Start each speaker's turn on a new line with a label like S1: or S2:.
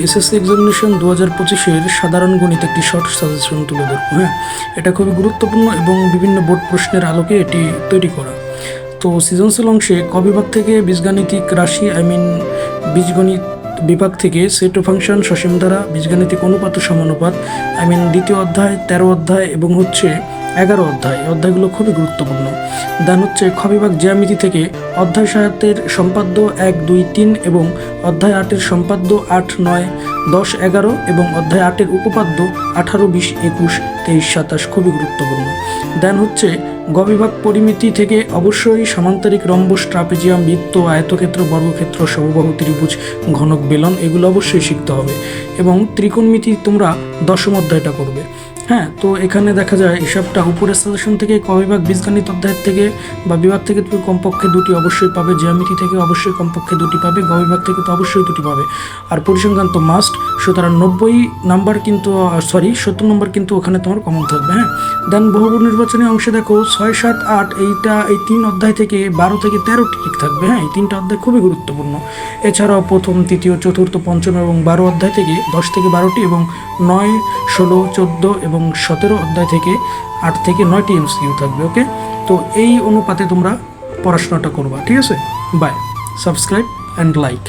S1: SSC examination 2025-এর সাধারণ গণিত একটি শর্ট সাজেশন তুলে ধরবো। হ্যাঁ, এটা খুবই গুরুত্বপূর্ণ এবং বিভিন্ন বোর্ড প্রশ্নের আলোকে এটি তৈরি করা। তো সৃজনশীল অংশে ক বিভাগ থেকে বীজগাণিতিক রাশি বীজগণিত বিভাগ থেকে সেট ও ফাংশন, সসীম ধারা, বীজগাণিতিক অনুপাত ও সমানুপাত, দ্বিতীয় অধ্যায়, 13 অধ্যায় এবং 11 অধ্যায়। এই অধ্যায়গুলো খুবই গুরুত্বপূর্ণ। দেন খ বিভাগ জ্যামিতি থেকে অধ্যায় 7-এর সম্পাদ্য 1, 2, 3 এবং অধ্যায় 8-এর সম্পাদ্য 8, 9, 10, 11 এবং অধ্যায় 8-এর উপপাদ্য 18, 20, 21, 23, 27 খুবই গুরুত্বপূর্ণ। দেন গ বিভাগ পরিমিতি থেকে অবশ্যই সামান্তরিক, রম্বস, ট্রাপিজিয়াম, বৃত্ত, আয়তক্ষেত্র, বর্গক্ষেত্র, সমবাহু, ত্রিভুজ, ঘনক, বেলন এগুলো অবশ্যই শিখতে হবে। এবং ত্রিকোণমিতি তোমরা 10ম অধ্যায়টা করবে। হ্যাঁ, তো এখানে দেখা যায় হিসাবটা উপরের সাজেশন থেকে ক বিভাগ বীজগণিত অধ্যায়ের থেকে বা বিভাগ থেকে তুমি কমপক্ষে 2টি অবশ্যই পাবে, জ্যামিতি থেকে অবশ্যই কমপক্ষে 2টি পাবে, গ বিভাগ থেকে তো অবশ্যই 2টি পাবে। আর পরিসংখ্যান তো মাস্ট, সুতরাং 70 নম্বর কিন্তু ওখানে তোমার কমন থাকবে। হ্যাঁ, দেন বহুপদ নির্বাচনী অংশে দেখো 6, 7, 8 এই 3 অধ্যায় থেকে 12 থেকে 13টি ঠিক থাকবে। হ্যাঁ, এই 3টা অধ্যায় খুবই গুরুত্বপূর্ণ। এছাড়াও প্রথম, তৃতীয়, চতুর্থ, পঞ্চম এবং 12 অধ্যায় থেকে 10 থেকে 12টি এবং 9, 16, 14 এবং 17 অধ্যায় থেকে 8 থেকে 9টি এমসিকিউ থাকবে। ওকে, তো এই অনুপাতে তোমরা পড়াশোনাটা করবা। ঠিক আছে, বাই। Subscribe and like.